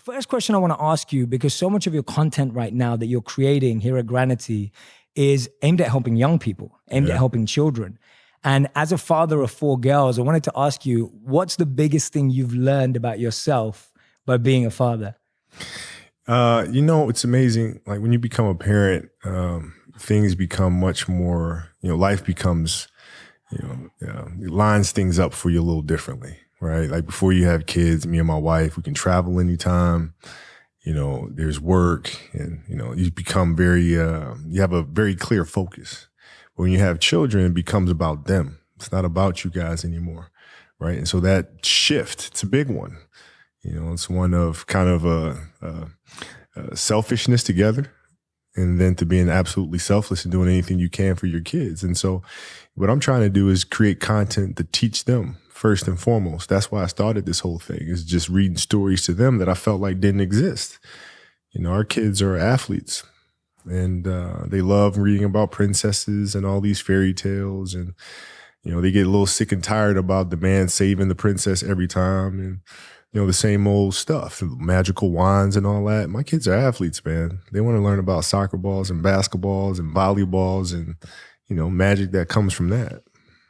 first question I want to ask you, because so much of your content right now that you're creating here at Granity is aimed at helping young people, aimed at helping children. And as a father of 4 girls, I wanted to ask you, what's the biggest thing you've learned about yourself by being a father? It's amazing. Like when you become a parent, things become much more, life becomes, it lines things up for you a little differently, right? Like before you have kids, me and my wife, we can travel anytime. There's work and, you become you have a very clear focus. But when you have children, it becomes about them. It's not about you guys anymore, right? And so that shift, it's a big one. It's one of kind of a selfishness together, and then to being absolutely selfless and doing anything you can for your kids. And so what I'm trying to do is create content to teach them first and foremost. That's why I started this whole thing, is just reading stories to them that I felt like didn't exist. Our kids are athletes, and they love reading about princesses and all these fairy tales. And, they get a little sick and tired about the man saving the princess every time. And, the same old stuff, magical wands and all that. My kids are athletes, man. They want to learn about soccer balls and basketballs and volleyballs and, magic that comes from that.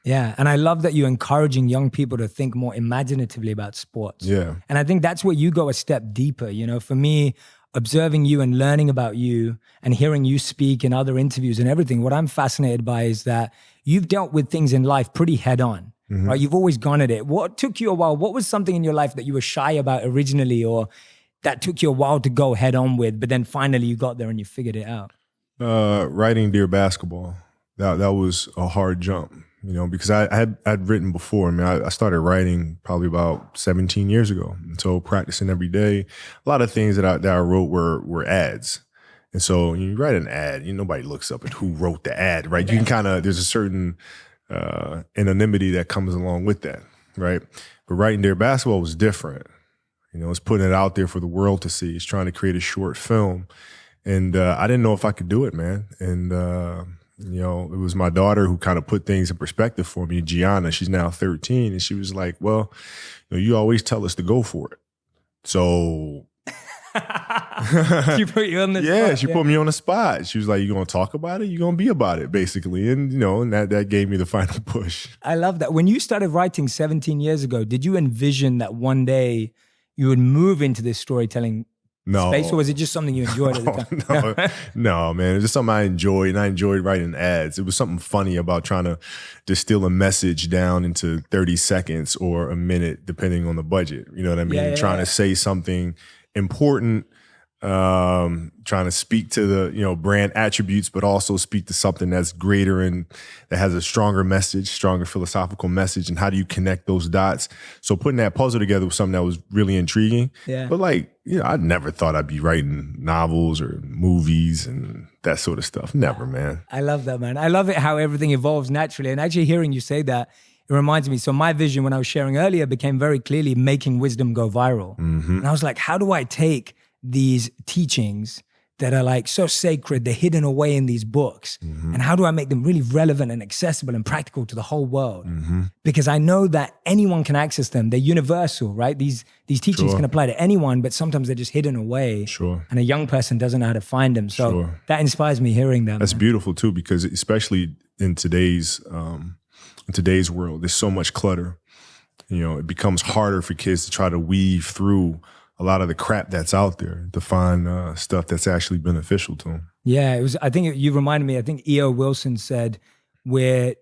Yeah. And I love that you're encouraging young people to think more imaginatively about sports. Yeah. And I think that's where you go a step deeper. For me, observing you and learning about you and hearing you speak in other interviews and everything, what I'm fascinated by is that you've dealt with things in life pretty head on. Mm-hmm. Right? You've always gone at it. What took you a while? What was something in your life that you were shy about originally, or that took you a while to go head on with, but then finally you got there and you figured it out? Writing Dear Basketball. That was a hard jump, because I'd written before. I started writing probably about 17 years ago. And so practicing every day, a lot of things that I wrote were ads. And so when you write an ad, nobody looks up at who wrote the ad, right? You can there's a certain anonymity that comes along with that, right? But writing Dear Basketball was different. It's putting it out there for the world to see. It's trying to create a short film. And I didn't know if I could do it, man. And, it was my daughter who kind of put things in perspective for me, Gianna. She's now 13. And she was like, well, you always tell us to go for it. So... She put you on the spot. Yeah, she put me on the spot. She was like, you going to talk about it? You going to be about it, basically. And, and that gave me the final push. I love that. When you started writing 17 years ago, did you envision that one day you would move into this storytelling space, or was it just something you enjoyed at the time? No, man. It was just something I enjoyed, and I enjoyed writing ads. It was something funny about trying to distill a message down into 30 seconds or a minute, depending on the budget. You know what I mean? Trying to say something important, trying to speak to the, brand attributes, but also speak to something that's greater and that has a stronger message, stronger philosophical message. And how do you connect those dots? So putting that puzzle together was something that was really intriguing. Yeah. But I never thought I'd be writing novels or movies and that sort of stuff. Never, man. I love that, man. I love it how everything evolves naturally. And actually hearing you say that, it reminds me. So my vision when I was sharing earlier became very clearly making wisdom go viral. Mm-hmm. And I was like, how do I take these teachings that are like so sacred, they're hidden away in these books, and how do I make them really relevant and accessible and practical to the whole world? Because I know that anyone can access them. They're universal, right? These teachings can apply to anyone, but sometimes they're just hidden away. And a young person doesn't know how to find them. So that inspires me hearing them. That's beautiful too, because especially in today's world, there's so much clutter. It becomes harder for kids to try to weave through a lot of the crap that's out there to find stuff that's actually beneficial to them. Yeah, I think you reminded me, I think E.O. Wilson said, we're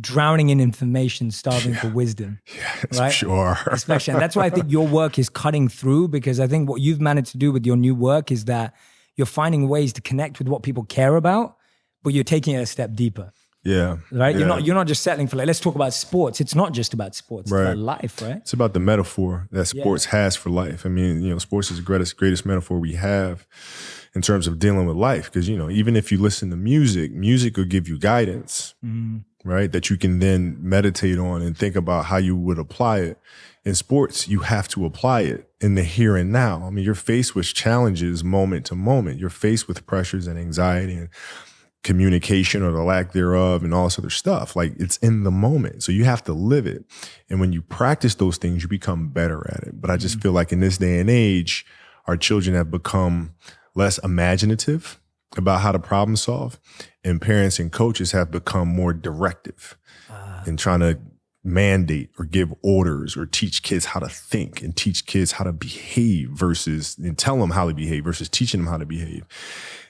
drowning in information, starving for wisdom. Yes, right? Sure. Especially, and that's why I think your work is cutting through, because I think what you've managed to do with your new work is that you're finding ways to connect with what people care about, but you're taking it a step deeper. Yeah. Right? Yeah. You're not just settling for let's talk about sports. It's not just about sports. It's about life, right? It's about the metaphor that sports has for life. I mean, sports is the greatest metaphor we have in terms of dealing with life. Because, even if you listen to music will give you guidance, right? That you can then meditate on and think about how you would apply it. In sports, you have to apply it in the here and now. I mean, you're faced with challenges moment to moment. You're faced with pressures and anxiety and communication or the lack thereof and all this other stuff. Like, it's in the moment. So you have to live it. And when you practice those things, you become better at it. But I just feel like in this day and age, our children have become less imaginative about how to problem solve, and parents and coaches have become more directive in trying to mandate or give orders or teach kids how to think and teach kids how to behave and tell them how to behave versus teaching them how to behave.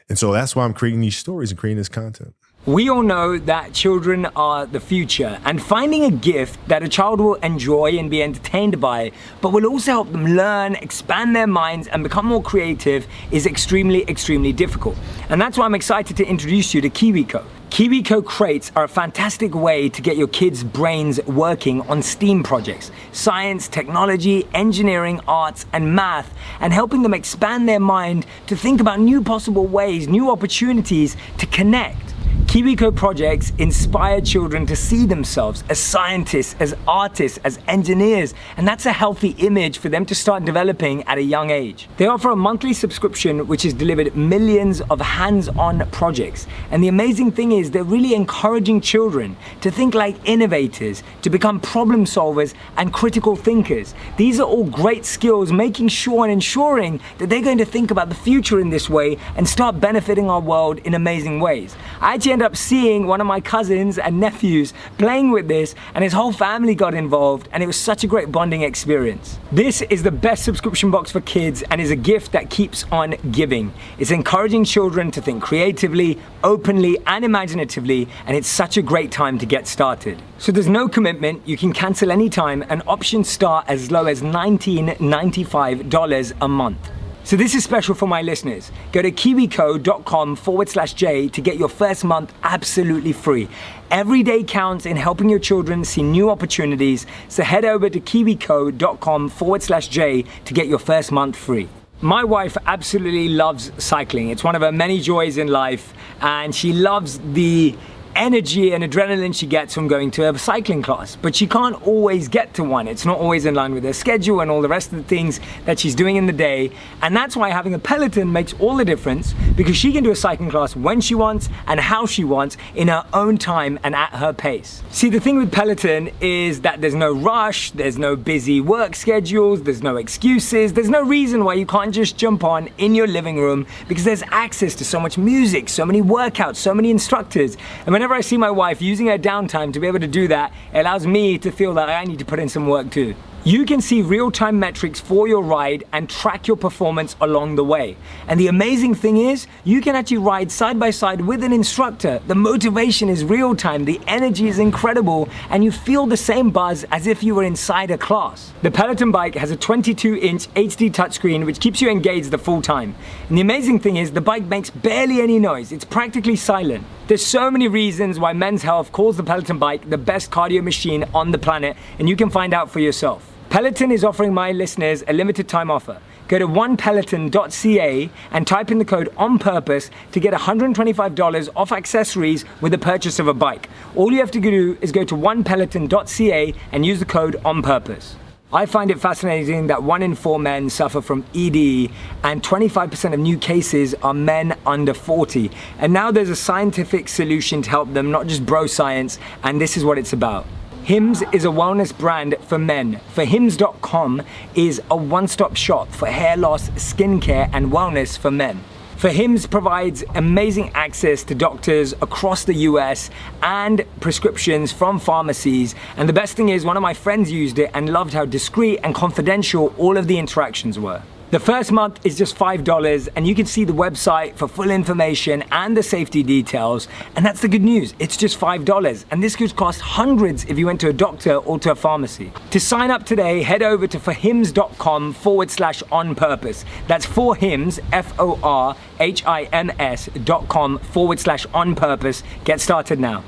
And so that's why I'm creating these stories and creating this content. We all know that children are the future, and finding a gift that a child will enjoy and be entertained by, but will also help them learn, expand their minds, and become more creative is extremely, extremely difficult. And that's why I'm excited to introduce you to KiwiCo. KiwiCo crates are a fantastic way to get your kids' brains working on STEAM projects, science, technology, engineering, arts, and math, and helping them expand their mind to think about new possible ways, new opportunities to connect. KiwiCo projects inspire children to see themselves as scientists, as artists, as engineers, and that's a healthy image for them to start developing at a young age. They offer a monthly subscription which has delivered millions of hands-on projects. And the amazing thing is they're really encouraging children to think like innovators, to become problem solvers and critical thinkers. These are all great skills, making sure and ensuring that they're going to think about the future in this way and start benefiting our world in amazing ways. I actually ended up seeing one of my cousins and nephews playing with this, and his whole family got involved, and it was such a great bonding experience. This is the best subscription box for kids and is a gift that keeps on giving. It's encouraging children to think creatively, openly, and imaginatively, and it's such a great time to get started. So there's no commitment, you can cancel anytime, and options start as low as $19.95 a month. So this is special for my listeners. Go to kiwico.com/J to get your first month absolutely free. Every day counts in helping your children see new opportunities. So head over to kiwico.com/J to get your first month free. My wife absolutely loves cycling. It's one of her many joys in life, and she loves the energy and adrenaline she gets from going to a cycling class, but she can't always get to one. It's not always in line with her schedule and all the rest of the things that she's doing in the day, and that's why having a Peloton makes all the difference, because she can do a cycling class when she wants and how she wants in her own time and at her pace. See, the thing with Peloton is that there's no rush, there's no busy work schedules, there's no excuses, there's no reason why you can't just jump on in your living room, because there's access to so much music, so many workouts, so many instructors. And whenever I see my wife using her downtime to be able to do that, it allows me to feel that I need to put in some work too. You can see real-time metrics for your ride and track your performance along the way. And the amazing thing is, you can actually ride side by side with an instructor. The motivation is real-time, the energy is incredible, and you feel the same buzz as if you were inside a class. The Peloton bike has a 22-inch HD touchscreen which keeps you engaged the full time. And the amazing thing is, the bike makes barely any noise. It's practically silent. There's so many reasons why Men's Health calls the Peloton bike the best cardio machine on the planet, and you can find out for yourself. Peloton is offering my listeners a limited time offer. Go to onepeloton.ca and type in the code ONPURPOSE to get $125 off accessories with the purchase of a bike. All you have to do is go to onepeloton.ca and use the code ONPURPOSE. I find it fascinating that 1 in 4 men suffer from ED, and 25% of new cases are men under 40. And now there's a scientific solution to help them, not just bro science, and this is what it's about. Hims is a wellness brand for men. For Hims.com is a one-stop shop for hair loss, skincare, and wellness for men. For Hims provides amazing access to doctors across the US and prescriptions from pharmacies. And the best thing is, one of my friends used it and loved how discreet and confidential all of the interactions were. The first month is just $5, and you can see the website for full information and the safety details. And that's the good news. It's just $5, and this could cost hundreds if you went to a doctor or to a pharmacy. To sign up today, head over to forhims.com/onpurpose. That's forhims, forhims.com/onpurpose. Get started now.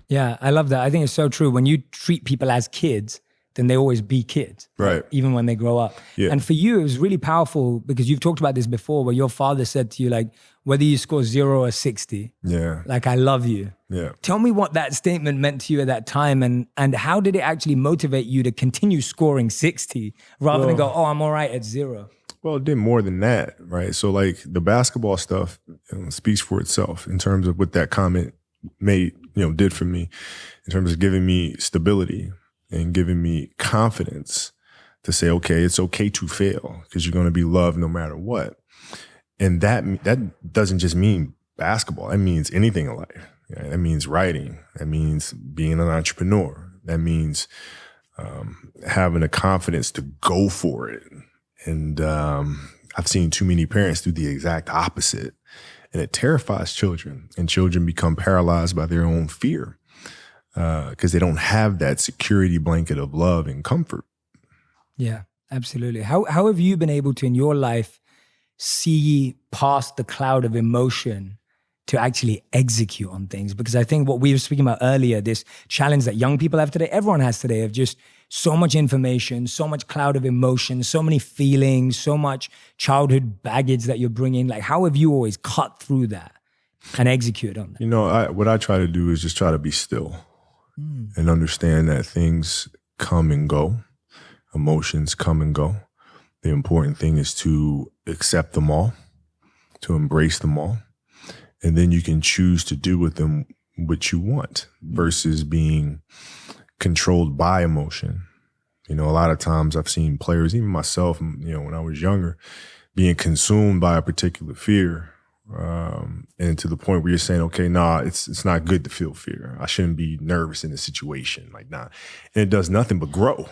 Yeah, I love that. I think it's so true. When you treat people as kids, then they always be kids, right? Even when they grow up. Yeah. And for you, it was really powerful because you've talked about this before, where your father said to you, like, whether you score 0 or 60, like, I love you. Yeah. Tell me what that statement meant to you at that time, and how did it actually motivate you to continue scoring 60 rather than go, oh, I'm all right at 0? Well, it did more than that, right? So like the basketball stuff speaks for itself in terms of what that comment did for me in terms of giving me stability and giving me confidence to say, okay, it's okay to fail because you're going to be loved no matter what. And that doesn't just mean basketball. That means anything in life. Yeah, that means writing. That means being an entrepreneur. That means having the confidence to go for it. And I've seen too many parents do the exact opposite. And it terrifies children. And children become paralyzed by their own fear because they don't have that security blanket of love and comfort. Yeah, absolutely. How have you been able to, in your life, see past the cloud of emotion to actually execute on things? Because I think what we were speaking about earlier, this challenge that young people have today, everyone has today, of just so much information, so much cloud of emotion, so many feelings, so much childhood baggage that you're bringing. Like, how have you always cut through that and execute on that? You know, what I try to do is just try to be still and understand that things come and go, emotions come and go. The important thing is to accept them all, to embrace them all. And then you can choose to do with them what you want versus being controlled by emotion. You know, a lot of times I've seen players, even myself, you know, when I was younger, being consumed by a particular fear. And to the point where you're saying, okay, nah, it's not good to feel fear. I shouldn't be nervous in this situation. Like, nah. And it does nothing but grow.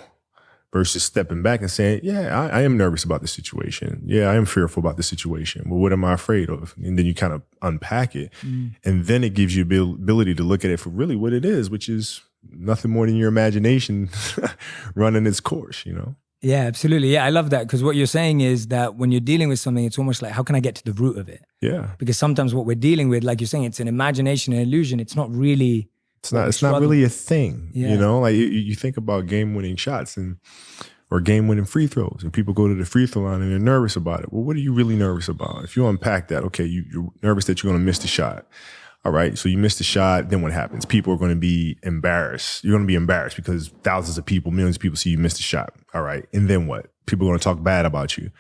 Versus stepping back and saying, yeah, I am nervous about this situation. Yeah, I am fearful about this situation. Well, what am I afraid of? And then you kind of unpack it. And then it gives you the ability to look at it for really what it is, which is nothing more than your imagination running its course, you know? Yeah, absolutely. Yeah, I love that. Because what you're saying is that when you're dealing with something, it's almost like, how can I get to the root of it? Yeah. Because sometimes what we're dealing with, like you're saying, it's an imagination, an illusion. It's not really... It's not really a thing, yeah. You know, like you think about game-winning shots or game-winning free throws, and people go to the free throw line and they're nervous about it. Well, what are you really nervous about? If you unpack that, okay, you're nervous that you're going to miss the shot. All right, so you missed the shot, then what happens? People are going to be embarrassed. You're going to be embarrassed because thousands of people, millions of people see you miss the shot. All right, and then what? People are going to talk bad about you.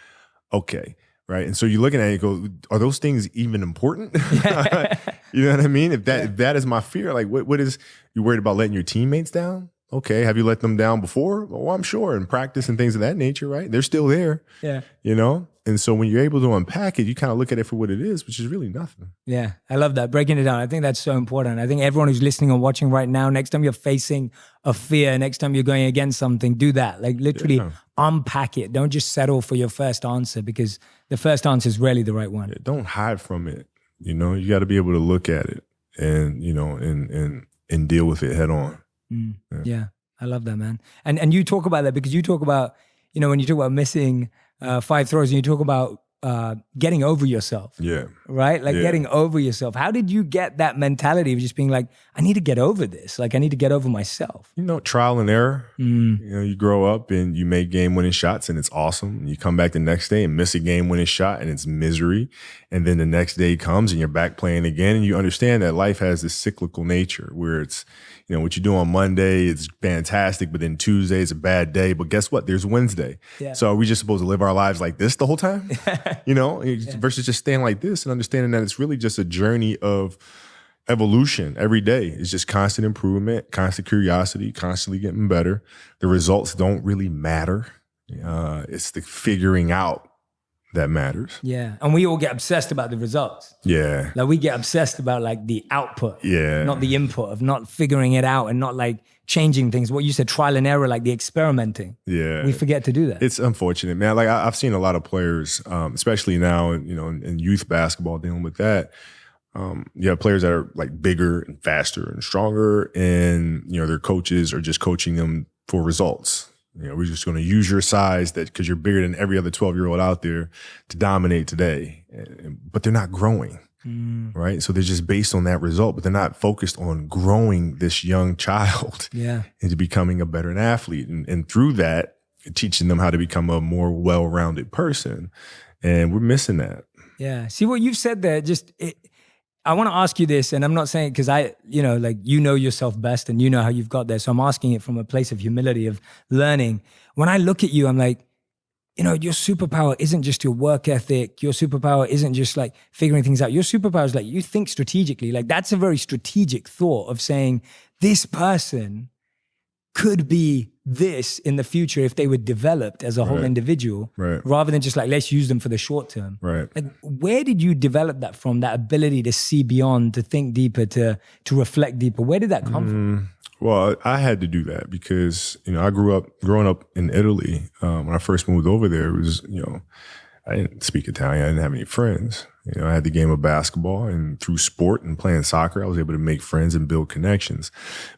Okay. Right. And so you're looking at it and go, are those things even important? You know what I mean? If that is my fear, like what is, you worried about letting your teammates down? Okay. Have you let them down before? Oh, I'm sure. In practice and things of that nature, right? They're still there. Yeah. You know? And so when you're able to unpack it, you kind of look at it for what it is, which is really nothing. Yeah. I love that. Breaking it down. I think that's so important. I think everyone who's listening or watching right now, next time you're facing a fear, next time you're going against something, do that. Like literally unpack it. Don't just settle for your first answer, because the first answer is rarely the right one. Yeah, don't hide from it. You know, you got to be able to look at it and, you know, and deal with it head on. Yeah. I love that, man. And you talk about that because you talk about, you know, when you talk about missing 5 throws and you talk about getting over yourself. Yeah. Right? Like getting over yourself. How did you get that mentality of just being like, I need to get over this. Like I need to get over myself. You know, trial and error. You know, you grow up and you make game-winning shots and it's awesome. You come back the next day and miss a game-winning shot and it's misery. And then the next day comes and you're back playing again. And you understand that life has this cyclical nature where it's, you know, what you do on Monday is fantastic, but then Tuesday is a bad day. But guess what? There's Wednesday. Yeah. So are we just supposed to live our lives like this the whole time? You know, versus just staying like this and understanding that it's really just a journey of evolution every day. It's just constant improvement, constant curiosity, constantly getting better. The results don't really matter. It's the figuring out that matters. Yeah. And we all get obsessed about the results. Yeah. Like we get obsessed about like the output. Yeah. Not the input, of not figuring it out and not like changing things. What you said, trial and error, like the experimenting. Yeah. We forget to do that. It's unfortunate, man. Like I've seen a lot of players, especially now, you know, in youth basketball dealing with that. You have players that are like bigger and faster and stronger, and, you know, their coaches are just coaching them for results. You know, we're just going to use your size that because you're bigger than every other 12-year-old out there to dominate today. But they're not growing, right? So they're just based on that result, but they're not focused on growing this young child into becoming a better athlete. And through that, teaching them how to become a more well-rounded person. And we're missing that. Yeah. See what you've said there, I want to ask you this, and I'm not saying because you know, like you know yourself best and you know how you've got there. So I'm asking it from a place of humility, of learning. When I look at you, I'm like, you know, your superpower isn't just your work ethic. Your superpower isn't just like figuring things out. Your superpower is like you think strategically. Like that's a very strategic thought of saying this person could be this in the future if they were developed as a whole individual, rather than just like, let's use them for the short term. Right. Like, where did you develop that from, that ability to see beyond, to think deeper, to reflect deeper? Where did that come from? Well, I had to do that because, I growing up in Italy. When I first moved over there, it was, I didn't speak Italian. I didn't have any friends. I had the game of basketball, and through sport and playing soccer, I was able to make friends and build connections.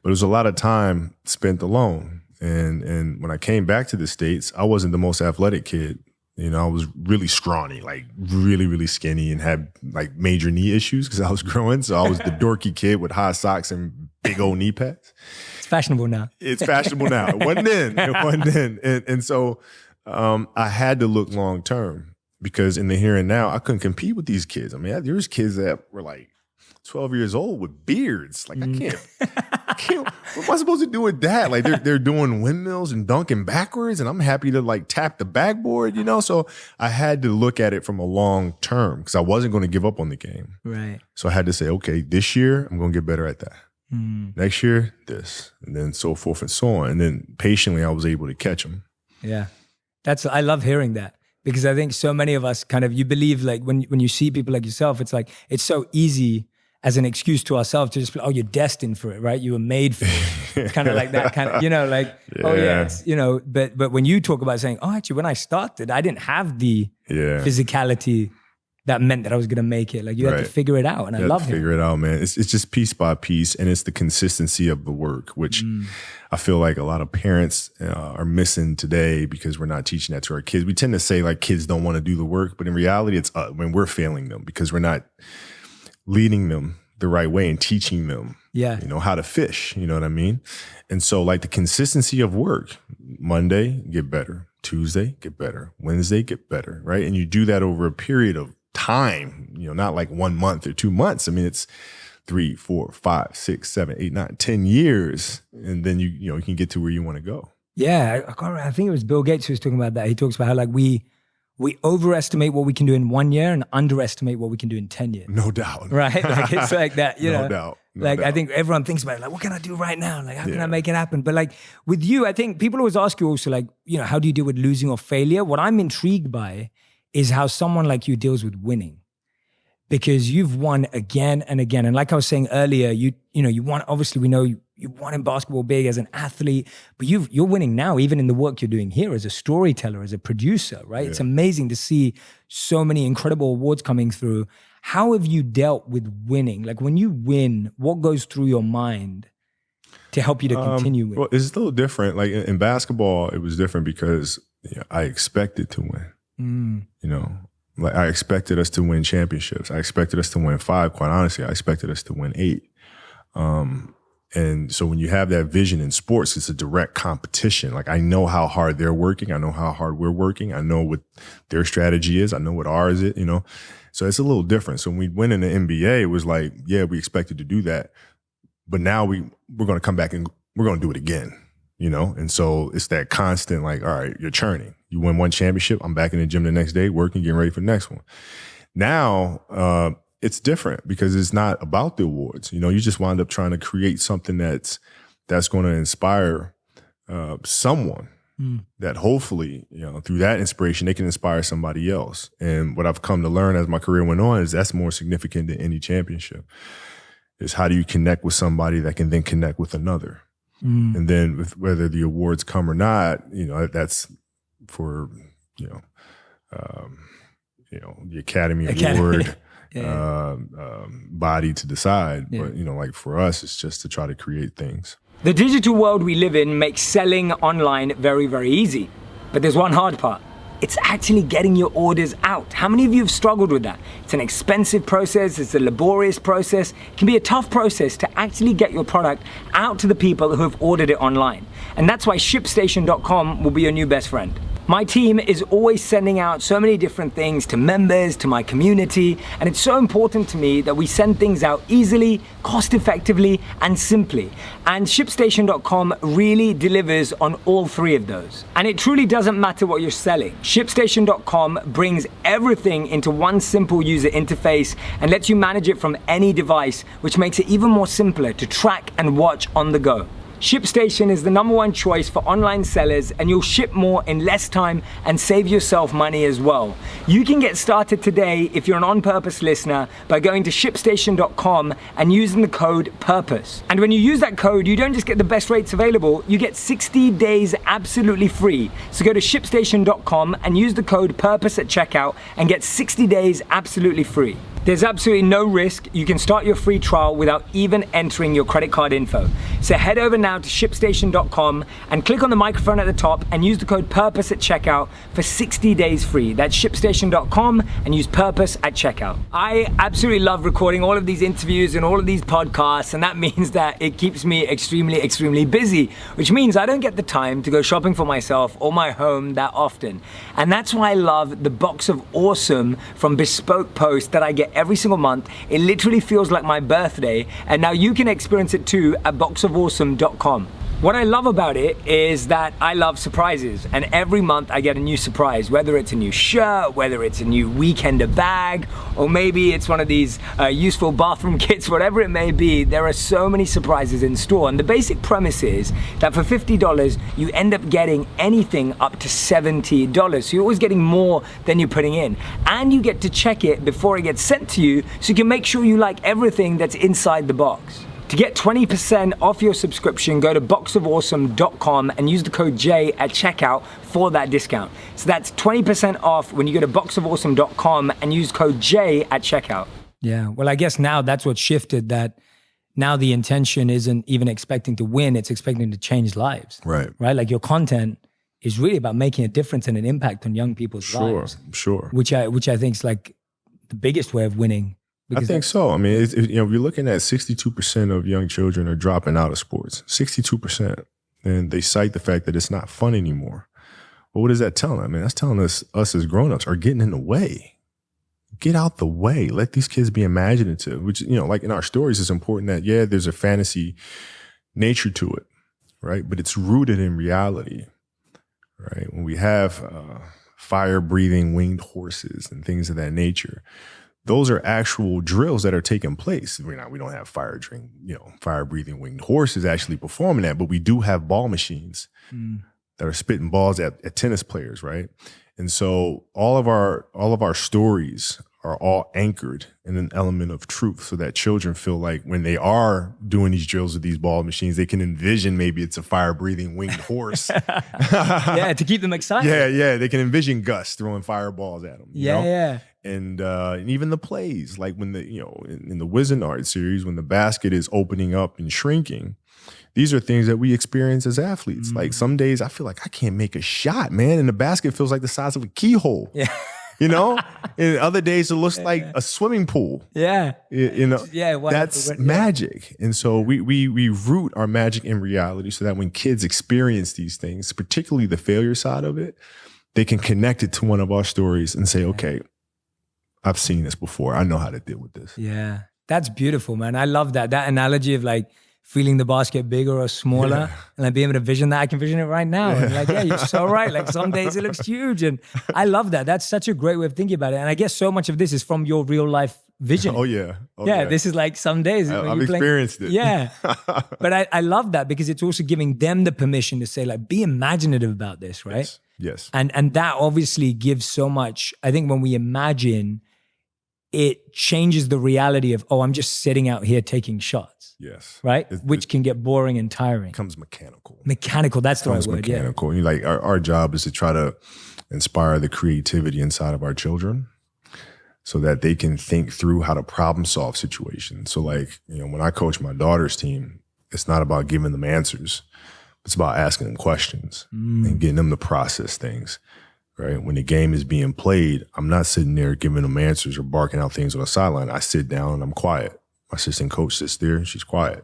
But it was a lot of time spent alone. And when I came back to the States, I wasn't the most athletic kid. I was really scrawny, like really, really skinny, and had like major knee issues because I was growing. So I was the dorky kid with high socks and big old knee pads. It's fashionable now. It's fashionable now. It wasn't then. And so I had to look long term. Because in the here and now, I couldn't compete with these kids. I mean, there was kids that were like 12 years old with beards. Like, I can't, what am I supposed to do with that? Like, they're doing windmills and dunking backwards, and I'm happy to like tap the backboard, So I had to look at it from a long term because I wasn't going to give up on the game. Right. So I had to say, okay, this year, I'm going to get better at that. Next year, this, and then so forth and so on. And then patiently, I was able to catch them. Yeah. I love hearing that. Because I think so many of us you believe like when you see people like yourself, it's like, it's so easy as an excuse to ourselves to just be, oh, you're destined for it, right? You were made for it. It's kind of like that kind of, oh yeah, but when you talk about saying, oh, actually, when I started, I didn't have the physicality that meant that I was going to make it. Like you had to figure it out. And I love it. Figure it out, man. It's just piece by piece. And it's the consistency of the work, which I feel like a lot of parents are missing today because we're not teaching that to our kids. We tend to say like kids don't want to do the work, but in reality, it's when we're failing them because we're not leading them the right way and teaching them, how to fish. You know what I mean? And so like the consistency of work, Monday, get better. Tuesday, get better. Wednesday, get better. Right. And you do that over a period of time, not like 1 month or 2 months. I mean, it's 3, 4, 5, 6, 7, 8, 9, 10 years. And then you can get to where you want to go. Yeah. I think it was Bill Gates who was talking about that. He talks about how like we overestimate what we can do in 1 year and underestimate what we can do in 10 years. No doubt. Right? Like it's like that, No doubt. I think everyone thinks about it, like, what can I do right now? Like, how can I make it happen? But like with you, I think people always ask you also like, how do you deal with losing or failure? What I'm intrigued by is how someone like you deals with winning. Because you've won again and again. And like I was saying earlier, you won, obviously we know you won in basketball big as an athlete, but you're winning now, even in the work you're doing here as a storyteller, as a producer, right? Yeah. It's amazing to see so many incredible awards coming through. How have you dealt with winning? Like when you win, what goes through your mind to help you to continue with? Well, it's a little different. Like in basketball, it was different because I expected to win. Like I expected us to win championships. I expected us to win 5. Quite honestly, I expected us to win 8. And so when you have that vision in sports, it's a direct competition. Like I know how hard they're working. I know how hard we're working. I know what their strategy is. I know what ours is, So it's a little different. So when we went in the NBA, it was like, yeah, we expected to do that. But now we're going to come back and we're going to do it again. And so it's that constant, like, all right, you're churning. You win one championship. I'm back in the gym the next day, working, getting ready for the next one. Now, it's different because it's not about the awards. You just wind up trying to create something that's going to inspire someone that hopefully, through that inspiration, they can inspire somebody else. And what I've come to learn as my career went on is that's more significant than any championship. Is how do you connect with somebody that can then connect with another? And then with whether the awards come or not, that's for, the Academy Award body to decide. Yeah. But, like for us, it's just to try to create things. The digital world we live in makes selling online very, very easy. But there's one hard part. It's actually getting your orders out. How many of you have struggled with that? It's an expensive process, it's a laborious process. It can be a tough process to actually get your product out to the people who have ordered it online. And that's why ShipStation.com will be your new best friend. My team is always sending out so many different things to members, to my community, and it's so important to me that we send things out easily, cost effectively, and simply. And ShipStation.com really delivers on all 3 of those. And it truly doesn't matter what you're selling. ShipStation.com brings everything into one simple user interface and lets you manage it from any device, which makes it even more simpler to track and watch on the go. ShipStation is the #1 choice for online sellers, and you'll ship more in less time and save yourself money as well. You can get started today if you're an On Purpose listener by going to ShipStation.com and using the code PURPOSE. And when you use that code, you don't just get the best rates available, you get 60 days absolutely free. So go to ShipStation.com and use the code PURPOSE at checkout and get 60 days absolutely free. There's absolutely no risk. You can start your free trial without even entering your credit card info. So head over now to ShipStation.com and click on the microphone at the top and use the code PURPOSE at checkout for 60 days free. That's ShipStation.com and use PURPOSE at checkout. I absolutely love recording all of these interviews and all of these podcasts, and that means that it keeps me extremely busy, which means I don't get the time to go shopping for myself or my home that often. And that's why I love the Box of Awesome from Bespoke Post that I get every single month. It literally feels like my birthday, and now you can experience it too at boxofawesome.com. What I love about it is that I love surprises, and every month I get a new surprise, whether it's a new shirt, whether it's a new weekender bag, or maybe it's one of these useful bathroom kits, whatever it may be. There are so many surprises in store, and the basic premise is that for $50, you end up getting anything up to $70. So you're always getting more than you're putting in, and you get to check it before it gets sent to you, so you can make sure you like everything that's inside the box. To get 20% off your subscription, go to boxofawesome.com and use the code J at checkout for that discount. So that's 20% off when you go to boxofawesome.com and use code J at checkout. Yeah, well, I guess now that's what shifted, that now the intention isn't even expecting to win, it's expecting to change lives. Right. Right? Like your content is really about making a difference and an impact on young people's lives. Sure. Which I think is like the biggest way of winning. I think so. I mean, you're looking at 62% of young children are dropping out of sports. 62%. And they cite the fact that it's not fun anymore. Well, what does that tell them? I mean, that's telling us as grown-ups are getting in the way. Get out the way. Let these kids be imaginative, which, like in our stories, it's important that, yeah, there's a fantasy nature to it, right? But it's rooted in reality, right? When we have fire-breathing winged horses and things of that nature, those are actual drills that are taking place. We don't have fire-breathing winged horses actually performing that, but we do have ball machines that are spitting balls at tennis players, right? And so all of our stories are all anchored in an element of truth, so that children feel like when they are doing these drills with these ball machines, they can envision maybe it's a fire-breathing winged horse. Yeah, to keep them excited. Yeah. They can envision Gus throwing fireballs at them. Yeah. And even the plays, like when in the Wizenard series, when the basket is opening up and shrinking, these are things that we experience as athletes. Like some days I feel like I can't make a shot, man, and the basket feels like the size of a keyhole. Yeah. And other days it looks like a swimming pool. Yeah. That's magic. And so we root our magic in reality, so that when kids experience these things, particularly the failure side of it, they can connect it to one of our stories and say, okay, I've seen this before. I know how to deal with this. Yeah. That's beautiful, man. I love that. That analogy of like feeling the basket bigger or smaller and like being able to vision that. I can vision it right now. And like, you're so right. Like some days it looks huge. And I love that. That's such a great way of thinking about it. And I guess so much of this is from your real life vision. Oh yeah. This is like some days. I've experienced it. Yeah. But I love that, because it's also giving them the permission to say like, be imaginative about this, right? Yes. And that obviously gives so much. I think when we imagine, it changes the reality of, I'm just sitting out here taking shots. Yes. Right? Which can get boring and tiring. It becomes mechanical. Mechanical, that's the right word. Mechanical. Yeah. Like our job is to try to inspire the creativity inside of our children, so that they can think through how to problem solve situations. So like, when I coach my daughter's team, it's not about giving them answers. It's about asking them questions and getting them to process things. Right? When the game is being played, I'm not sitting there giving them answers or barking out things on the sideline. I sit down and I'm quiet. My assistant coach sits there and she's quiet.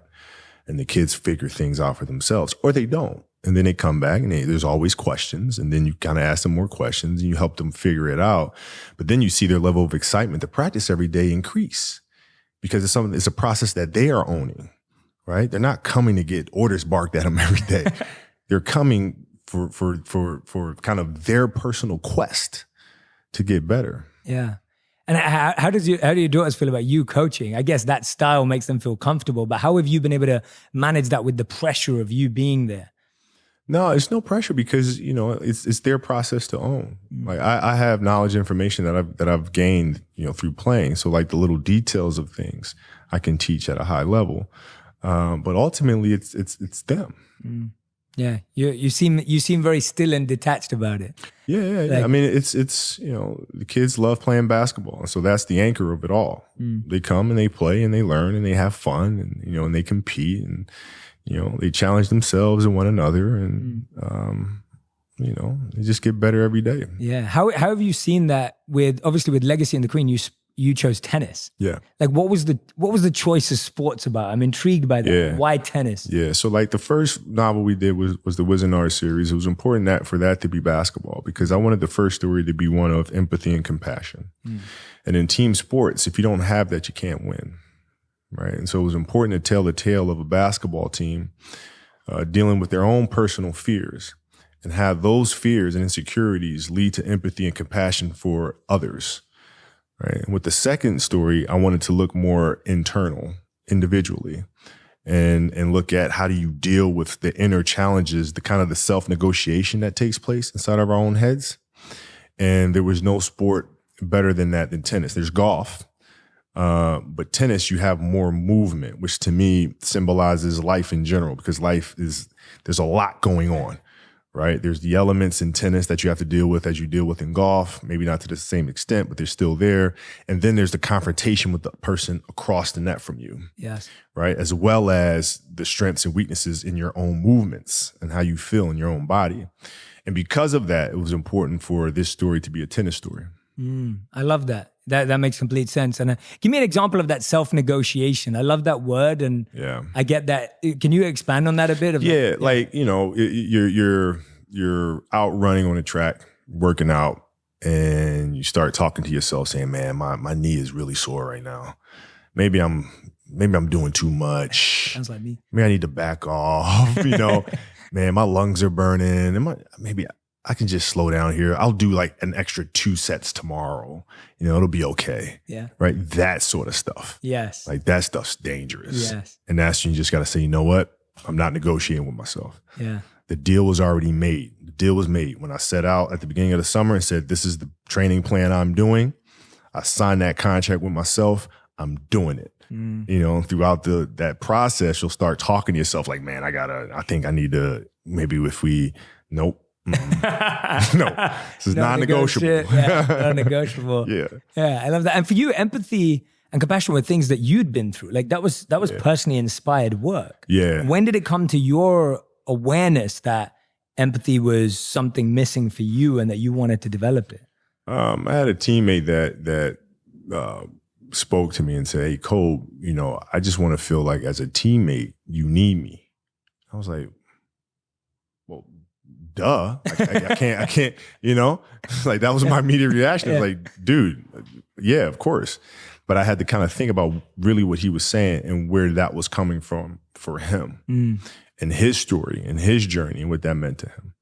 And the kids figure things out for themselves, or they don't. And then they come back and there's always questions. And then you kind of ask them more questions and you help them figure it out. But then you see their level of excitement to practice every day increase, because it's a process that they are owning, right? They're not coming to get orders barked at them every day. They're coming for kind of their personal quest to get better. Yeah. And how do your daughters feel about you coaching? I guess that style makes them feel comfortable, but how have you been able to manage that with the pressure of you being there? No, it's no pressure because, you know, it's their process to own. Like I have knowledge, information that I've gained, you know, through playing. So like the little details of things I can teach at a high level. But ultimately it's them. Yeah. You seem very still and detached about it. Yeah. Like, I mean, it's, you know, the kids love playing basketball. And so that's the anchor of it all. They come and they play and they learn and they have fun and, you know, and they compete and, you know, they challenge themselves and one another and, you know, they just get better every day. Yeah. How have you seen that obviously with Legacy and the Queen, you chose tennis. Yeah. Like what was the choice of sports about? I'm intrigued by that. Yeah. Why tennis? Yeah. So like the first novel we did was the Wizardar series. It was important for that to be basketball because I wanted the first story to be one of empathy and compassion. And in team sports, if you don't have that, you can't win. Right. And so it was important to tell the tale of a basketball team dealing with their own personal fears and have those fears and insecurities lead to empathy and compassion for others. Right. And with the second story, I wanted to look more internal, individually, and look at how do you deal with the inner challenges, the kind of the self-negotiation that takes place inside of our own heads. And there was no sport better than that than tennis. There's golf. But tennis, you have more movement, which to me symbolizes life in general, because there's a lot going on, right? There's the elements in tennis that you have to deal with as you deal with in golf, maybe not to the same extent, but they're still there. And then there's the confrontation with the person across the net from you. Yes. Right. As well as the strengths and weaknesses in your own movements and how you feel in your own body. And because of that, it was important for this story to be a tennis story. I love that. That makes complete sense. And give me an example of that self-negotiation. I love that word, and yeah, I get that. Can you expand on that a bit? Like, you know, you're out running on a track, working out, and you start talking to yourself, saying, "Man, my knee is really sore right now. Maybe I'm doing too much. Sounds like me. Maybe I need to back off. You know, man, my lungs are burning. Maybe I can just slow down here. I'll do like an extra 2 sets tomorrow. You know, it'll be okay." Yeah. Right. That sort of stuff. Yes. Like that stuff's dangerous. Yes. And that's when you just got to say, you know what? I'm not negotiating with myself. Yeah. The deal was already made. The deal was made when I set out at the beginning of the summer and said, this is the training plan I'm doing. I signed that contract with myself. I'm doing it. You know, throughout that process, you'll start talking to yourself like, man, I think I need to, maybe if we, nope. No, this is non-negotiable. Yeah, non-negotiable. Yeah, I love that. And for you, empathy and compassion were things that you'd been through. Like that was personally inspired work. Yeah. When did it come to your awareness that empathy was something missing for you and that you wanted to develop it? I had a teammate that spoke to me and said, "Hey, Cole, you know, I just want to feel like as a teammate, you need me." I was like, well, duh. I can't, you know, like that was my immediate reaction. Yeah. Like, dude, yeah, of course. But I had to kind of think about really what he was saying and where that was coming from for him and his story and his journey and what that meant to him.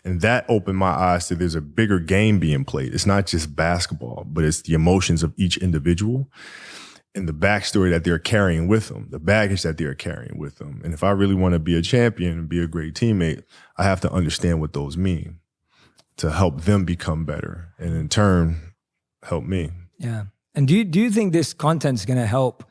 And that opened my eyes to there's a bigger game being played. It's not just basketball, but it's the emotions of each individual and the backstory that they're carrying with them, the baggage that they're carrying with them. And if I really want to be a champion and be a great teammate, I have to understand what those mean to help them become better and in turn help me. Yeah. And do you think this content is going to help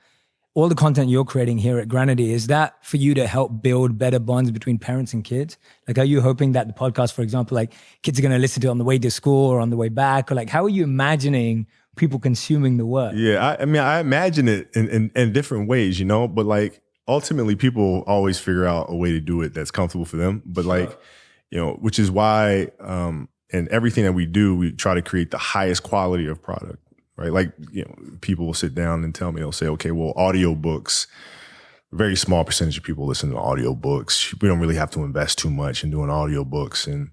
all the content you're creating here at Granity? Is that for you to help build better bonds between parents and kids? Like, are you hoping that the podcast, for example, like kids are going to listen to it on the way to school or on the way back? Or like, how are you imagining people consuming the work? Yeah. I mean, I imagine it in different ways, you know, but like ultimately people always figure out a way to do it that's comfortable for them. But like, you know, which is why, in everything that we do, we try to create the highest quality of product. Right. Like, you know, people will sit down and tell me, they'll say, okay, well, audiobooks, very small percentage of people listen to audiobooks. We don't really have to invest too much in doing audiobooks. And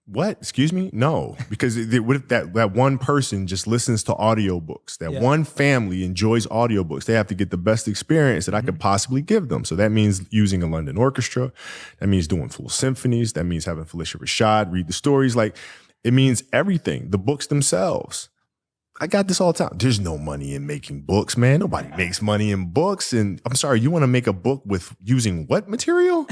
what? Excuse me? No, because what if that one person just listens to audiobooks? That one family enjoys audiobooks. They have to get the best experience that I could possibly give them. So that means using a London orchestra. That means doing full symphonies. That means having Felicia Rashad read the stories. Like, it means everything. The books themselves. I got this all the time. There's no money in making books, man. Nobody makes money in books. And I'm sorry, you want to make a book with using what material?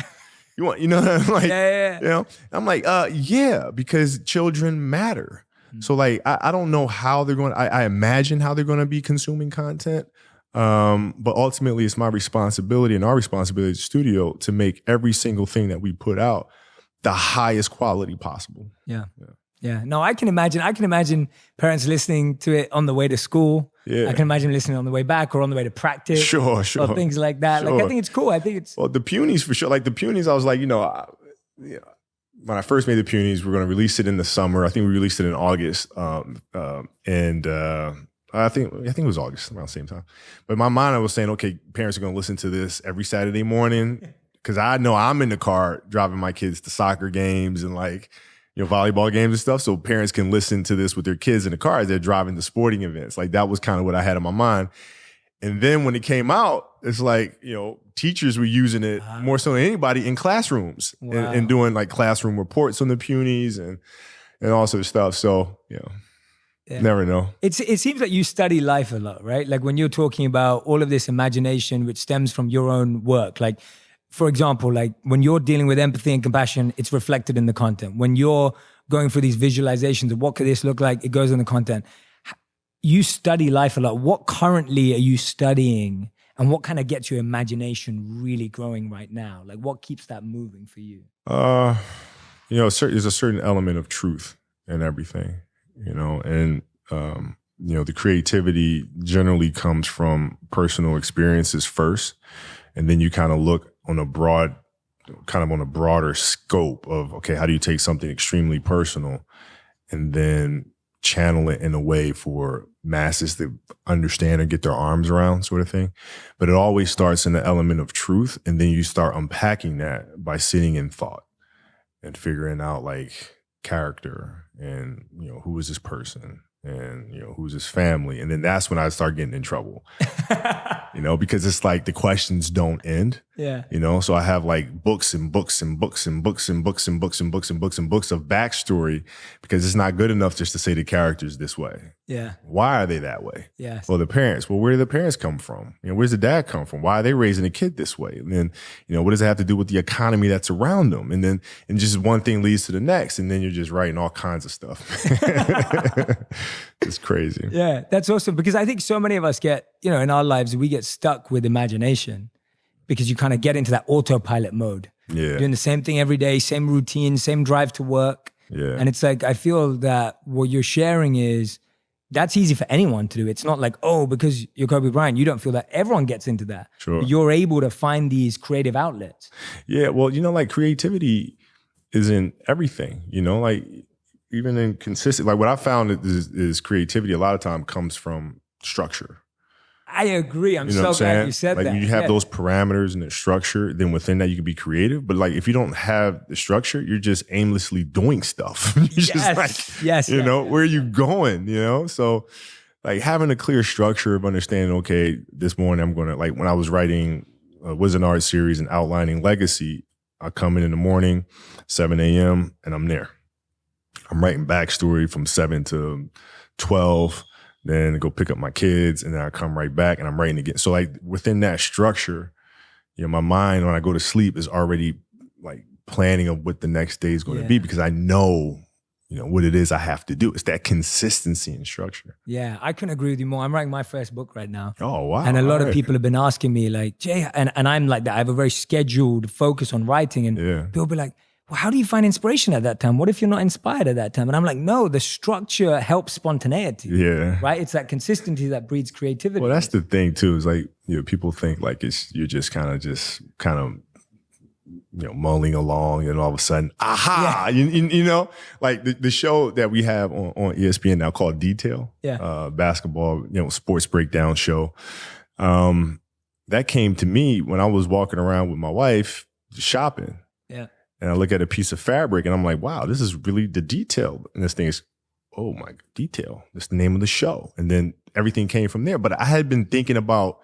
You want, you know, like, you know, I'm like, yeah, because children matter. So like, I don't know how they're going. I imagine how they're going to be consuming content. But ultimately, it's my responsibility and our responsibility as a studio to make every single thing that we put out the highest quality possible. Yeah. No, I can imagine parents listening to it on the way to school. Yeah. I can imagine listening on the way back or on the way to practice. Sure. Or things like that. Sure. Like, I think it's cool. I think it's... Well, the Punies for sure. Like the Punies, I was like, you know, when I first made the Punies, we're going to release it in the summer. I think we released it in August. I think it was August around the same time. But in my mind, I was saying, okay, parents are going to listen to this every Saturday morning because I know I'm in the car driving my kids to soccer games and like, you know, volleyball games and stuff. So parents can listen to this with their kids in the car as they're driving to sporting events. Like that was kind of what I had in my mind. And then when it came out, it's like, you know, teachers were using it more so than anybody in classrooms and doing like classroom reports on the Punies and all sorts of stuff. So, you know. Yeah. Never know. It seems like you study life a lot, right? Like when you're talking about all of this imagination, which stems from your own work. Like, for example, like when you're dealing with empathy and compassion, it's reflected in the content. When you're going through these visualizations of what could this look like, it goes in the content. You study life a lot. What currently are you studying and what kind of gets your imagination really growing right now? Like what keeps that moving for you? You know, there's a certain element of truth in everything. You know, and, you know, the creativity generally comes from personal experiences first. And then you kind of look on a broader scope of, okay, how do you take something extremely personal and then channel it in a way for masses to understand or get their arms around sort of thing. But it always starts in the element of truth. And then you start unpacking that by sitting in thought and figuring out like character and, you know, who is this person and, you know, who's his family. And then that's when I start getting in trouble, you know, because it's like the questions don't end. Yeah. You know, so I have like books and books and books and books and books and books and books and books and books of backstory because it's not good enough just to say the character's this way. Yeah. Why are they that way? Yes. Well, the parents. Well, where do the parents come from? You know, where's the dad come from? Why are they raising a kid this way? And then, you know, what does it have to do with the economy that's around them? And then, and just one thing leads to the next. And then you're just writing all kinds of stuff. It's crazy. Yeah, that's awesome. Because I think so many of us get, you know, in our lives, we get stuck with imagination because you kind of get into that autopilot mode. Yeah. Doing the same thing every day, same routine, same drive to work. Yeah. And it's like, I feel that what you're sharing is, that's easy for anyone to do. It's not like, oh, because you're Kobe Bryant, you don't feel that. Everyone gets into that. Sure. But you're able to find these creative outlets. Yeah, well, you know, like creativity is in everything, you know, like even in consistent, like what I found is creativity a lot of time comes from structure. I agree. I'm so glad you said that. Like you have those parameters and the structure, then within that you can be creative. But like if you don't have the structure, you're just aimlessly doing stuff. You're just like, you know, where are you going? You know? So like having a clear structure of understanding, okay, this morning I'm gonna, like when I was writing a Wizard Art series and outlining Legacy, I come in the morning, 7 a.m. and I'm there. I'm writing backstory from 7 to 12. Then go pick up my kids and then I come right back and I'm writing again. So like within that structure, you know, my mind when I go to sleep is already like planning of what the next day is going to be because I know, you know, what it is I have to do. It's that consistency and structure. Yeah, I couldn't agree with you more. I'm writing my first book right now. Oh, wow. And a lot of people have been asking me like, Jay, and I'm like that. I have a very scheduled focus on writing and people be like, well, how do you find inspiration at that time? What if you're not inspired at that time? And I'm like, no, the structure helps spontaneity. Yeah. Right? It's that consistency that breeds creativity. Well, that's the thing too, is like, you know, people think like you're just kind of, you know, mulling along and all of a sudden, aha, you know, like the show that we have on ESPN now called Detail, basketball, you know, sports breakdown show. That came to me when I was walking around with my wife shopping. Yeah. And I look at a piece of fabric and I'm like, wow, this is really the detail. And this thing is, oh my, detail. That's the name of the show. And then everything came from there. But I had been thinking about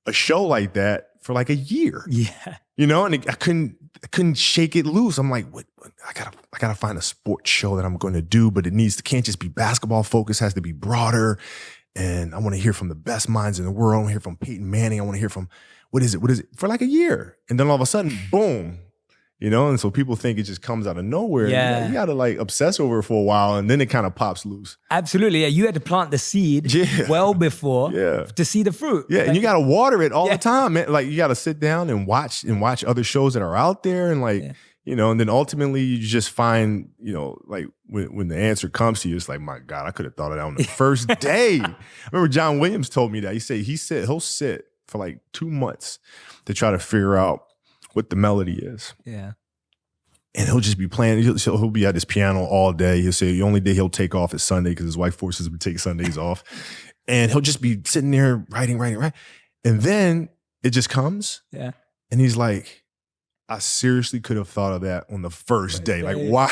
a show like that for like a year. Yeah. You know, and I couldn't shake it loose. I'm like, what? I gotta find a sports show that I'm going to do, but can't just be basketball focused, has to be broader. And I want to hear from the best minds in the world. I want to hear from Peyton Manning. I want to hear from, what is it? For like a year. And then all of a sudden, boom, you know? And so people think it just comes out of nowhere. Yeah. You got to like obsess over it for a while, and then it kind of pops loose. Absolutely. Yeah. You had to plant the seed well before to see the fruit. Yeah. And you got to water it all the time, man. Like, you got to sit down and watch other shows that are out there, and like, you know, and then ultimately you just find, you know, like when the answer comes to you, it's like, my God, I could have thought of that on the first day. I remember John Williams told me that. He said he'll sit for like 2 months to try to figure out what the melody is. Yeah. And he'll just be playing. He'll be at his piano all day. He'll say the only day he'll take off is Sunday because his wife forces him to take Sundays off. And he'll just be sitting there writing. And then it just comes. Yeah. And he's like, I seriously could have thought of that on the first day. Like, why?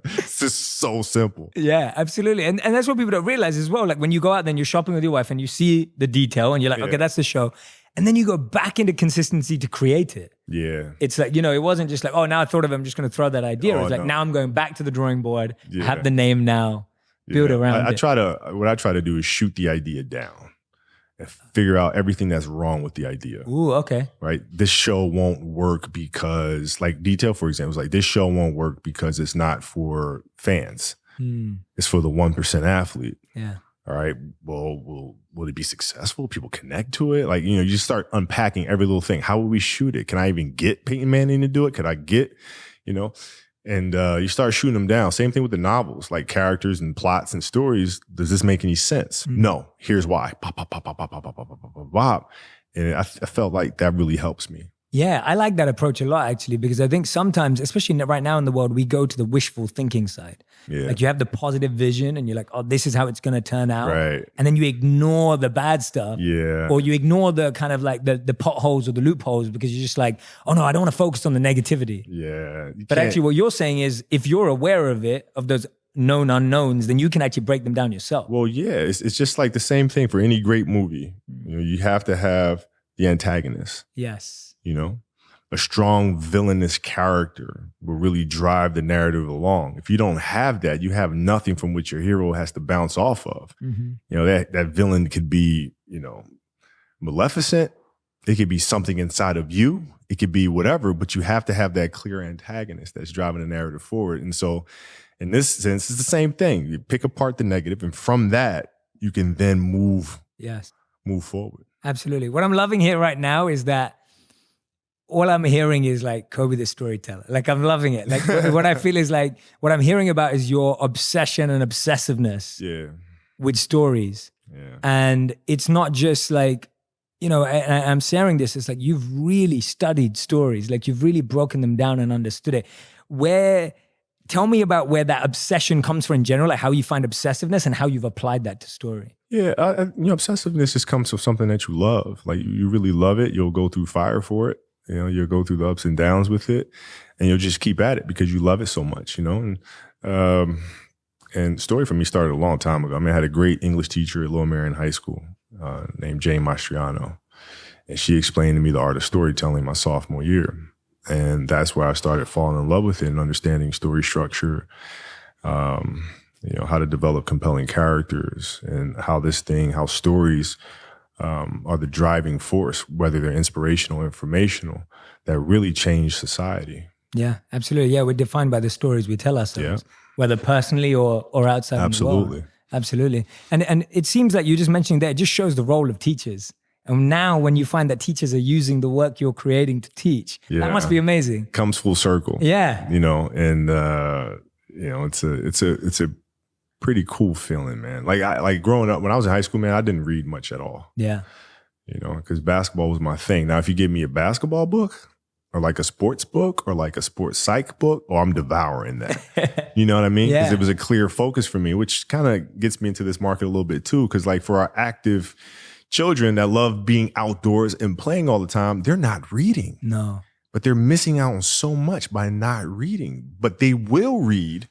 It's just so simple. Yeah, absolutely. And that's what people don't realize as well. Like when you go out then you're shopping with your wife and you see the detail and you're like, okay, that's the show. And then you go back into consistency to create it. Yeah. It's like, you know, it wasn't just like, oh, now I thought of it, I'm just going to throw that idea. It's like, now I'm going back to the drawing board, have the name now, build around it. What I try to do is shoot the idea down and figure out everything that's wrong with the idea. Ooh, okay. Right? This show won't work because, like Detail, for example, is like, this show won't work because it's not for fans. It's for the 1% athlete. Yeah. All right. Well, will it be successful? People connect to it? Like, you know, you start unpacking every little thing. How will we shoot it? Can I even get Peyton Manning to do it? Could I get, you know? And you start shooting them down. Same thing with the novels, like characters and plots and stories. Does this make any sense? No. Here's why. Pop, pop, pop, pop, pop, pop, pop, pop, pop, pop, pop. And I felt like that really helps me. Yeah, I like that approach a lot, actually, because I think sometimes, especially right now in the world, we go to the wishful thinking side. Yeah. Like you have the positive vision and you're like, oh, this is how it's going to turn out. Right. And then you ignore the bad stuff. Yeah. Or you ignore the kind of like the potholes or the loopholes because you're just like, oh no, I don't want to focus on the negativity. Yeah. But actually what you're saying is if you're aware of it, of those known unknowns, then you can actually break them down yourself. Well, yeah, it's just like the same thing for any great movie. You know, you have to have the antagonist. Yes. You know, a strong villainous character will really drive the narrative along. If you don't have that, you have nothing from which your hero has to bounce off of. You know, that villain could be, you know, maleficent. It could be something inside of you. It could be whatever, but you have to have that clear antagonist that's driving the narrative forward. And so in this sense, it's the same thing. You pick apart the negative, and from that, you can then move forward. Absolutely. What I'm loving here right now is that all I'm hearing is like Kobe the storyteller. Like I'm loving it. Like what I feel is like what I'm hearing about is your obsession and obsessiveness with stories. Yeah. And it's not just like, you know, I'm sharing this. It's like you've really studied stories. Like you've really broken them down and understood it. Tell me about where that obsession comes from in general, like how you find obsessiveness and how you've applied that to story. Yeah, you know, obsessiveness just comes from something that you love. Like you really love it. You'll go through fire for it. You know, you'll go through the ups and downs with it, and you'll just keep at it because you love it so much, you know? And story for me started a long time ago. I mean, I had a great English teacher at Lower Merion High School named Jane Mastriano, and she explained to me the art of storytelling my sophomore year. And that's where I started falling in love with it and understanding story structure, you know, how to develop compelling characters and how stories are the driving force, whether they're inspirational or informational, that really change society. Yeah, absolutely. Yeah, we're defined by the stories we tell ourselves, whether personally or outside the world. Absolutely. And it seems like you just mentioning that, it just shows the role of teachers. And now when you find that teachers are using the work you're creating to teach, that must be amazing. Comes full circle. Yeah. You know, and you know, it's a pretty cool feeling, man. Like growing up when I was in high school, man, I didn't read much at all. Yeah. You know, because basketball was my thing. Now, if you give me a basketball book or like a sports book or like a sports psych book, I'm devouring that. You know what I mean? Because it was a clear focus for me, which kind of gets me into this market a little bit too. Because like for our active children that love being outdoors and playing all the time, they're not reading. No. But they're missing out on so much by not reading. But they will read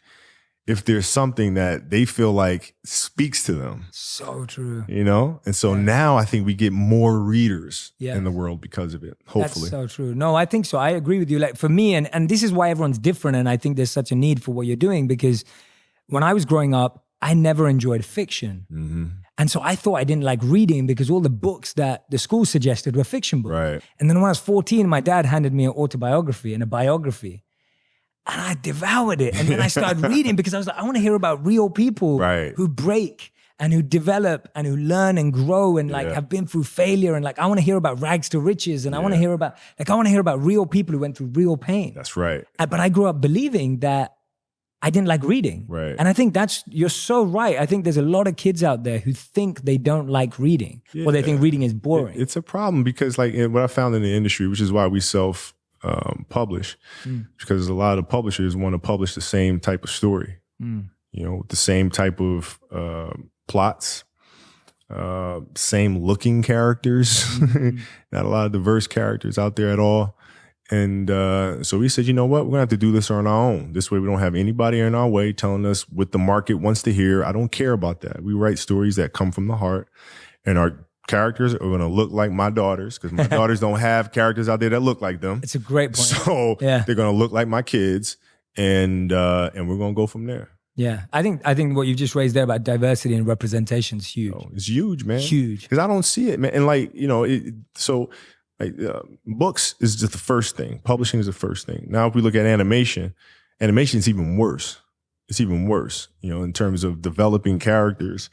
if there's something that they feel like speaks to them. So true. You know? And so now I think we get more readers Yeah. in the world because of it, hopefully. That's so true. No, I think so. I agree with you. Like for me, and this is why everyone's different, and I think there's such a need for what you're doing, because when I was growing up, I never enjoyed fiction. Mm-hmm. And so I thought I didn't like reading because all the books that the school suggested were fiction books. Right. And then when I was 14, my dad handed me an autobiography and a biography. And I devoured it. And then I started reading because I was like, I want to hear about real people who break and who develop and who learn and grow and like have been through failure. And like, I want to hear about rags to riches. And I want to hear about real people who went through real pain. That's right. But I grew up believing that I didn't like reading. Right. And I think you're so right. I think there's a lot of kids out there who think they don't like reading or they think reading is boring. It's a problem because like what I found in the industry, which is why we publish, because a lot of publishers want to publish the same type of story, you know, the same type of plots, same looking characters, not a lot of diverse characters out there at all. And so we said, you know what, we're gonna have to do this on our own. This way we don't have anybody in our way telling us what the market wants to hear. I don't care about that. We write stories that come from the heart, and our characters are going to look like my daughters, because my daughters don't have characters out there that look like them. It's a great point. So they're going to look like my kids, and we're going to go from there. Yeah, I think what you just raised there about diversity and representation is huge. Oh, it's huge, man. Huge. Because I don't see it, man. And like, you know, books is just the first thing. Publishing is the first thing. Now, if we look at animation is even worse. It's even worse, you know, in terms of developing characters,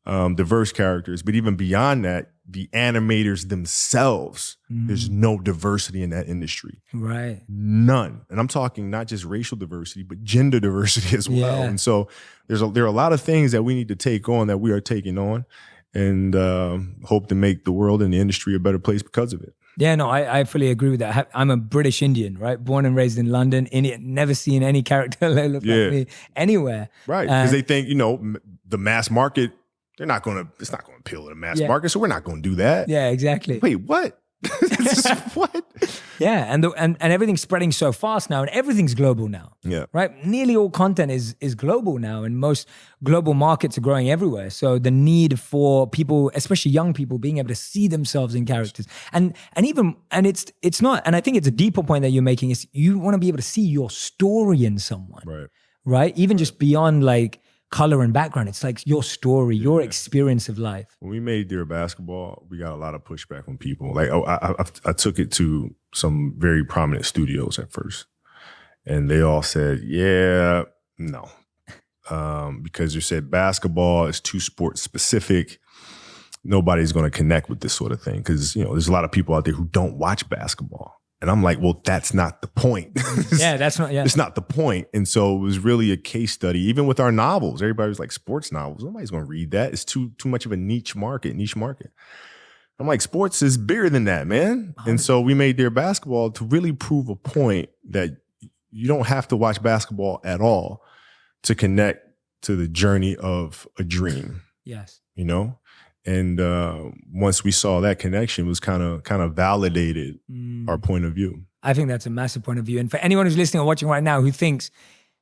diverse characters. But even beyond that, the animators themselves, there's no diversity in that industry. Right. None. And I'm talking not just racial diversity, but gender diversity as well. Yeah. And so there are a lot of things that we need to take on, that we are taking on, and hope to make the world and the industry a better place because of it. Yeah, no, I fully agree with that. I'm a British Indian, right? Born and raised in London, Indian, never seen any character that look like me anywhere. Right, because they think, you know, the mass market, it's not going to appeal to the mass market, so we're not going to do that. Yeah, exactly. Wait, what? What? Yeah, and everything's spreading so fast now, and everything's global now. Yeah. Right? Nearly all content is global now, and most global markets are growing everywhere. So the need for people, especially young people, being able to see themselves in characters. And it's not, and I think it's a deeper point that you're making, is you want to be able to see your story in someone. Right. Right? Even just beyond like color and background. It's like your story, your experience of life. When we made Dear Basketball, we got a lot of pushback from people. Like, I took it to some very prominent studios at first, and they all said, yeah, no. Because you said basketball is too sports specific. Nobody's going to connect with this sort of thing. Because, you know, there's a lot of people out there who don't watch basketball. And I'm like, well, that's not the point. It's not the point. And so it was really a case study, even with our novels. Everybody was like, sports novels, nobody's going to read that. It's too much of a niche market. I'm like, sports is bigger than that, man. And so we made Dear Basketball to really prove a point that you don't have to watch basketball at all to connect to the journey of a dream. Yes. You know? And once we saw that connection, it was kind of validated our point of view. I think that's a massive point of view. And for anyone who's listening or watching right now who thinks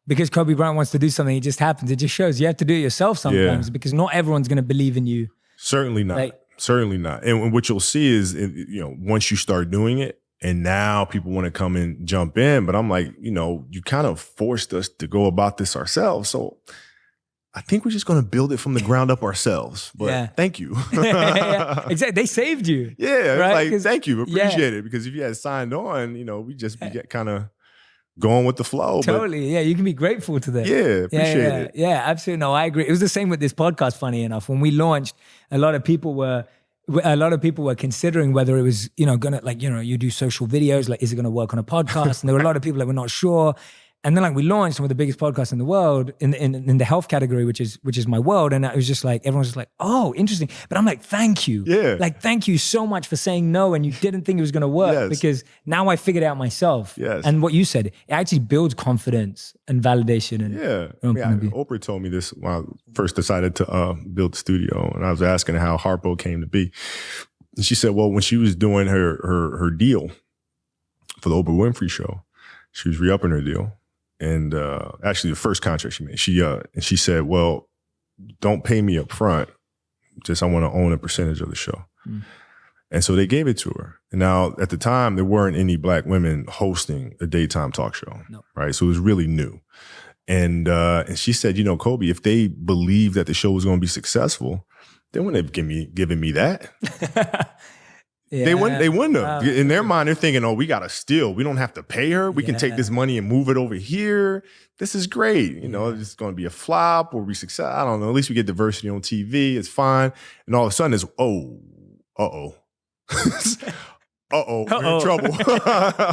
because Kobe Bryant wants to do something, it just happens. It just shows you have to do it yourself sometimes because not everyone's going to believe in you. Certainly not. Certainly not. And what you'll see is, you know, once you start doing it, and now people want to come and jump in, but I'm like, you know, you kind of forced us to go about this ourselves. So I think we're just going to build it from the ground up ourselves. But thank you. Exactly. They saved you. Yeah. Right? Like, thank you. Appreciate it. Because if you had signed on, you know, we just be kind of going with the flow. Totally. But, you can be grateful to them. Yeah. Appreciate it. Yeah, absolutely. No, I agree. It was the same with this podcast, funny enough. When we launched, a lot of people were considering whether it was, you know, gonna, like, you know, you do social videos, like, is it gonna work on a podcast? And there were a lot of people that were not sure. And then like we launched some of the biggest podcasts in the world in the health category, which is my world. And it was just like, everyone's just like, oh, interesting. But I'm like, thank you. Yeah. Like, thank you so much for saying no. And you didn't think it was going to work because now I figured it out myself. Yes. And what you said, it actually builds confidence and validation. And Oprah told me this when I first decided to build the studio. And I was asking how Harpo came to be. And she said, well, when she was doing her deal for the Oprah Winfrey show, she was re-upping her deal. And actually, the first contract she made, she said, "Well, don't pay me up front. Just I want to own a percentage of the show." And so they gave it to her. And now, at the time, there weren't any Black women hosting a daytime talk show, right? So it was really new. And she said, you know, Kobe, if they believed that the show was going to be successful, they wouldn't have given me that. Yeah. They wouldn't have. In their mind, they're thinking, oh, we got to steal. We don't have to pay her. We can take this money and move it over here. This is great. You know, it's going to be a flop or be success. I don't know. At least we get diversity on TV. It's fine. And all of a sudden it's, uh-oh, we're in trouble.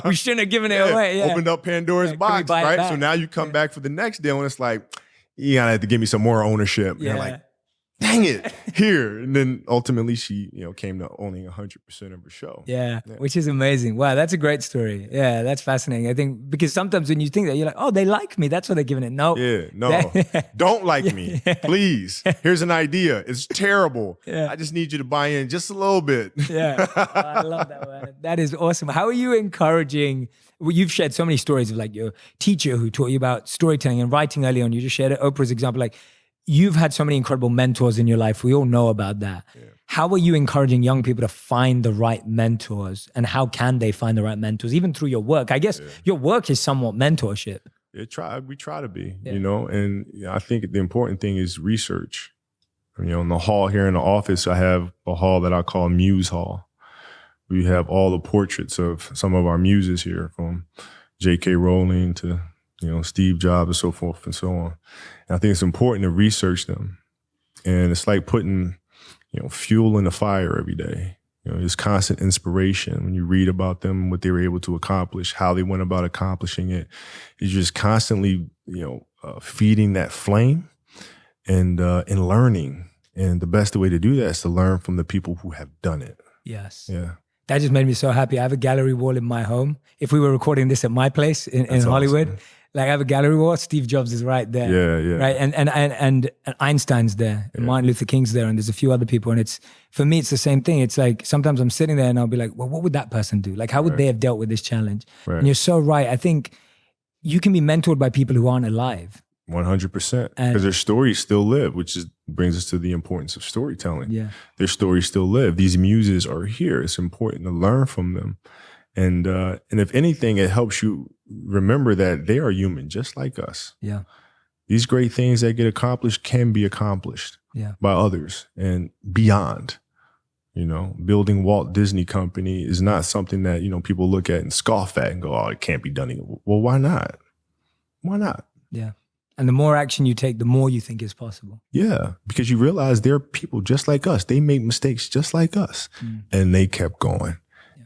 We shouldn't have given it away. Yeah. Opened up Pandora's box, right? So now you come back for the next deal and it's like, you gotta have to give me some more ownership. Yeah. And you're like, dang it, here. And then ultimately she, you know, came to owning 100% of her show. Yeah, which is amazing. Wow, that's a great story. Yeah, that's fascinating. I think because sometimes when you think that, you're like, oh, they like me. That's what they're giving it. No. Yeah, no. Don't like me. Please. Here's an idea. It's terrible. I just need you to buy in just a little bit. I love that, man. That is awesome. How are you encouraging? Well, you've shared so many stories of like your teacher who taught you about storytelling and writing early on. You just shared Oprah's example. Like, you've had so many incredible mentors in your life. We all know about that. Yeah. How are you encouraging young people to find the right mentors, and how can they find the right mentors, even through your work? I guess your work is somewhat mentorship. We try to be, you know, and I think the important thing is research. You know, in the hall here in the office, I have a hall that I call Muse Hall. We have all the portraits of some of our muses here, from J.K. Rowling to, you know, Steve Jobs and so forth and so on. And I think it's important to research them. And it's like putting, you know, fuel in the fire every day. You know, there's constant inspiration when you read about them, what they were able to accomplish, how they went about accomplishing it. It's just constantly, you know, feeding that flame and learning. And the best way to do that is to learn from the people who have done it. Yes. Yeah. That just made me so happy. I have a gallery wall in my home. If we were recording this at my place in Hollywood, awesome. Like I have a gallery wall, Steve Jobs is right there. Yeah. Right. And Einstein's there, and Martin Luther King's there, and there's a few other people. And it's, for me, it's the same thing. It's like sometimes I'm sitting there and I'll be like, well, what would that person do? Like, how would they have dealt with this challenge? Right. And you're so right. I think you can be mentored by people who aren't alive. 100%. Because their stories still live, which brings us to the importance of storytelling. Yeah. Their stories still live. These muses are here. It's important to learn from them. And if anything, it helps you remember that they are human, just like us. Yeah. These great things that get accomplished can be accomplished by others and beyond. You know, building Walt Disney Company is not something that, you know, people look at and scoff at and go, oh, it can't be done. Well, why not? Why not? Yeah. And the more action you take, the more you think is possible. Yeah, because you realize they're people just like us. They make mistakes just like us. And they kept going.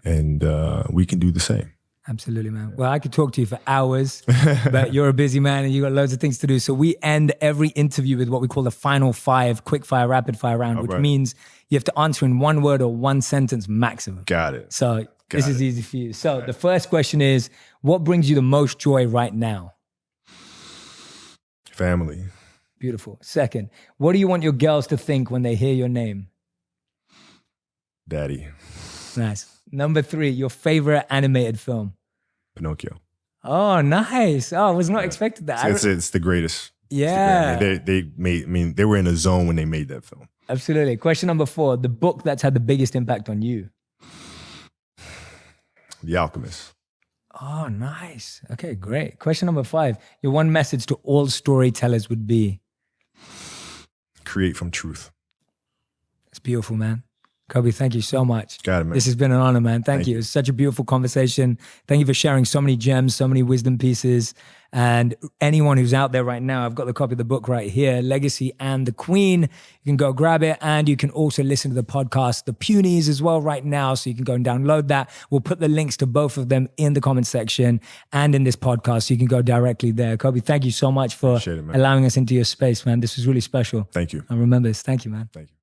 Yeah. And we can do the same. Absolutely, man. Well, I could talk to you for hours, but you're a busy man and you got loads of things to do. So we end every interview with what we call the final 5 quick fire, rapid fire round, which means you have to answer in 1 word or 1 sentence maximum. Got it. So this is easy for you. So the first question is, what brings you the most joy right now? Family. Beautiful. Second, what do you want your girls to think when they hear your name? Daddy. Nice. Number 3, your favorite animated film? Pinocchio. Oh, nice. Oh, I was not expecting that. It's the greatest. Yeah. They were in a zone when they made that film. Absolutely. Question number 4, the book that's had the biggest impact on you? The Alchemist. Oh, nice. Okay, great. Question number 5, your one message to all storytellers would be? Create from truth. It's beautiful, man. Kobe, thank you so much. Got it, man. This has been an honor, man. Thank you. It's such a beautiful conversation. Thank you for sharing so many gems, so many wisdom pieces. And anyone who's out there right now, I've got the copy of the book right here, Legacy and the Queen. You can go grab it. And you can also listen to the podcast, The Punies, as well right now. So you can go and download that. We'll put the links to both of them in the comment section and in this podcast. So you can go directly there. Kobe, thank you so much for allowing us into your space, man. This was really special. Thank you. I remember this. Thank you, man. Thank you.